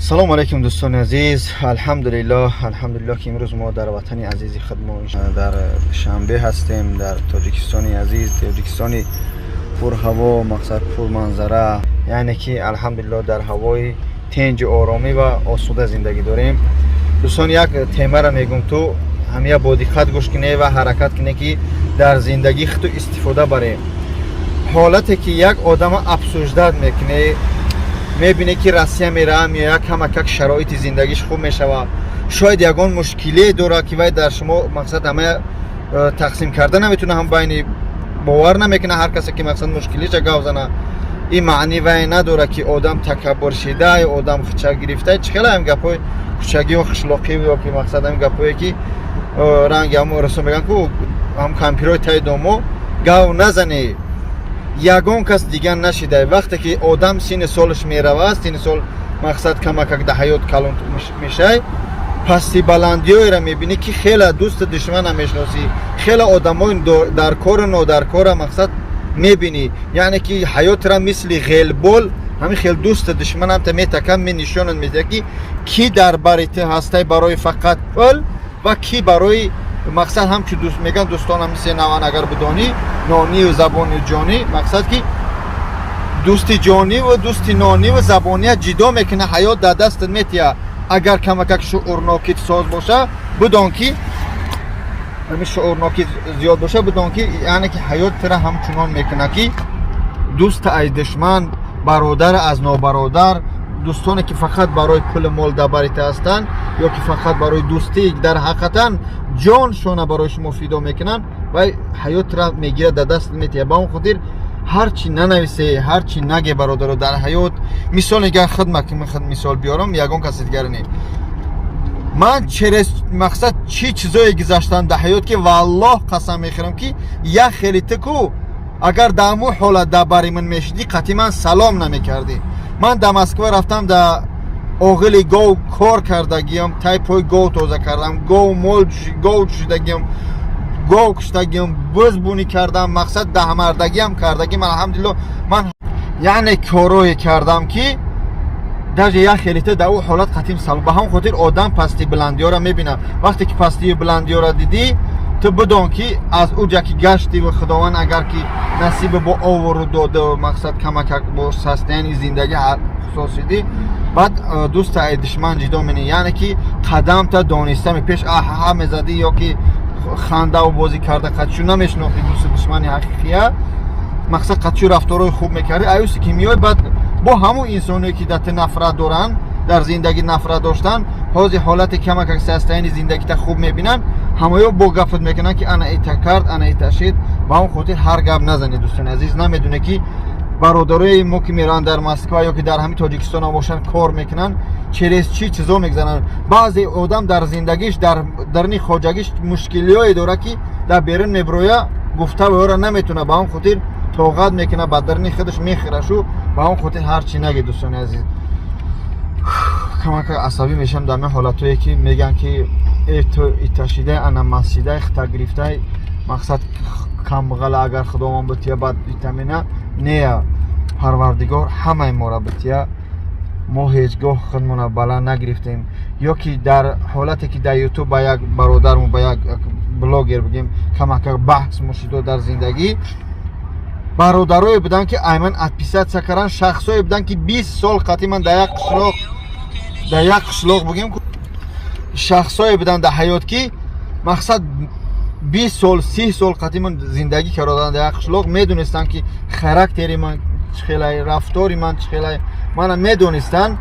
سلام علیکم دوستان عزیز. الحمدلله که امروز ما در وطن عزیز خودمون در شنبه هستیم، در تاجیکستان عزیز، تاجیکستان پر هوا، مقصد پر منظره، یعنی که الحمدلله در هوای تنج آرامی و آسوده زندگی داریم. دوستان یک تیمه را میگم تو همه با دقت گوش کنه و حرکت کنه که در زندگی خود استفاده بره. حالتی که یک آدم افسوزده میکنه، میبینه که روسیه میره یا یک کمک شرایط زندگیش خوب میشه و شاید یگان مشکلی داره که وای در شما مقصد همه تقسیم کرده نمیتونه، هم بین باور نمیکنه هر کسی که مقصد مشکلیش گاو زنه. این معنی وای نداره که آدم تکبر شده یا آدم خچه گرفته. چخیلی هم گپای خچگی و خشلاقی و که مقصد هم گپایی که رنگ هم رسون بگن که هم کمپیرای تای دومو گاو نزنه. یگان کس دیگر نشده. وقتی که آدم سین سالش میروه، سین سال مقصد کمک در حیات کلان میشه، پستی بلندی های را میبینی که خیلی دوست دشمن هم میشناسی، خیلی آدم های در کار و نادر کار مقصد میبینی، یعنی که حیات را مثل غلبول همین خیلی دوست دشمن هم تا میتکم می نشانت میده که کی در بریت هسته برای فقط پل و کی برای مقصد هم که دوست میگن دوستان هم مثل نوان اگر بدانی نانی و زبانی جانی، مقصد که دوستی جانی و دوستی نانی و زبانی جدا میکنه. حیات در دست میتیه. اگر کمک شعورناکیت ساز باشه بدان که همین شعورناکیت زیاد باشه بدان که یعنی که حیات تره همچنان میکنه که دوست از دشمن، برادر از نابرادر، دوستانی که فقط برای پول مال دبریت هستند یا که فقط برای دوستی در حقیقتا جانشون برایش مفیدا میکنن و حیات را میگیره در دست میتیه. با اون خاطر هرچی ننویسه، هرچی نگه برادر در حیات، مثال نگه خدمت که من خود مثال بیارم یگان کسی دیگر نی. من مقصد چی چیزایی گذاشتم در حیات که والله قسم میخورم که یک خیلی تکو اگر دامو حالت در باری من میشدی قطعی من سلام نمیکردی. من در مسکو رفتم در اوغلی گو کار کردگیم، تایپوی گو توزه کردم، گو مول گو شدگیم، گو کشتگیم، بزبونی کردم، مقصد ده مردگی هم کردگیم. الحمدلله من یعنی کاروی کردم که در یک خیلیته در او حالت قطعیم سلام. به هم خاطر آدم پستی بلندی ها را میبینم. وقتی که پستی بلندی ها را دیدی تو بدون که از او جا که گشتی و خداوند اگر که نصیب با آور داده و مقصد کمک با سستین زندگی خصوصیدی، بعد دوست ای دشمن جدا منی، یعنی که قدم تا دانسته می پیش آها میزدی یا که خنده و بازی کرده قدشو نمیشناختی دوست دشمنی حقیقیه، مقصد قدشو رفتارای خوب میکردی ایوسی که میای بعد با همون انسانی که دت نفرت دارن در زندگی نفرت داشتن حاضر حالت کمک سستین زندگی تا خوب میبینن، همه با گفت میکنن که انا ایتا کرد انا ایتا شد. با اون خاطر هر گپ نزنید دوستان عزیز. نمیدونه که برادرای ما که میرن در مسکو یا که در همین تاجیکستان ها باشن کار میکنن چی چیزا میگذارن. بعضی آدم در زندگیش در درنی خواجگیش مشکلیایی داره که در بیرون میبرویا گفته و را نمیتونه. با اون خاطر طاقت میکنه با درنی خودش میخرشو. با اون خاطر هر چی نگید دوستان عزیز. کمک عصبی میشم در من حالتایی که میگن که ایتاشیده انا مسیده خطا گرفته، مقصد کم غل اگر خداوند بتیه بعد ویتامینه نه پروردگار همه ما را بتیه. ما هیچگاه خودمون بالا نگرفتیم یا که در حالتی که در یوتیوب با یک برادرمون با یک بلاگر بگیم کمک بحث مشیدو در زندگی، برادرای بودن که ایمن ادپیسات سکران، شخصای بودن که 20 سال قطعی من در یک قشلاق بگیم شخصای بودن در حیات که مقصد 20 سال 30 سال قطعی من زندگی کردن در یک قشلاق، میدونستن که خاراکتری من چخیلی، رفتاری من چخیلی، من میدونستن.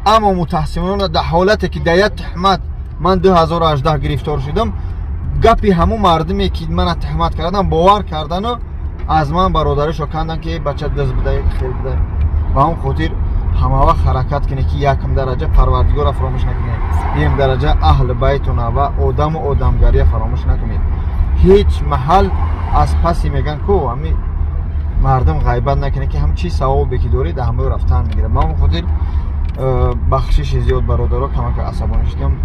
اما متاسفانه در حالتی که در یک تهمت من 2018 گرفتار شدم، گپی همون مردمی که من تهمت کردن باور کردن و از من برادرشو کندن که بچه دست بده خیلی بده. و اون خاطر همه وقت حرکت کنه که یکم درجه پروردگار را فراموش نکنید، یک درجه اهل بیتونه و آدم و آدمگری فراموش نکنید. هیچ محل از پسی میگن کو همی مردم غیبت نکنه که هم چی ثوابی که داری در همه رفتن میگیره. ما اون خاطر بخشش زیاد برادرها کمک عصبانی شدیم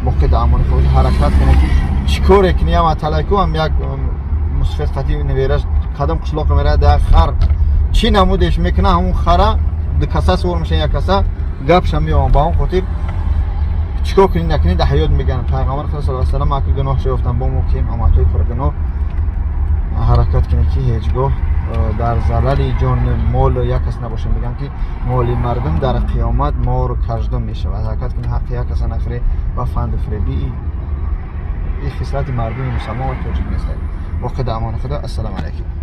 موقع در امان خود حرکت کنه که چیکار کنی. هم تلایکو هم یک مصفت خطی نویرش قدم قشلاق میره در خر چی نمودش میکنه، همون خره دو کسا سور میشه، یک کسا گپش میام با اون خاطر چیکار کنید نکنید در حیات میگن پیغمبر خدا صلی الله علیه و سلام که گناه شو گفتن با مکیم اما توی پر گناه حرکت کنه که هیچگاه در ضلال جان مال یک کس نباشه. میگن که مال مردم در قیامت مار کژدم میشه و حرکت کنه حق یک کس نخره و فند فریبی. این خصلت مردم مسلمان و توجیه نیست. وقت امان خدا. السلام علیکم.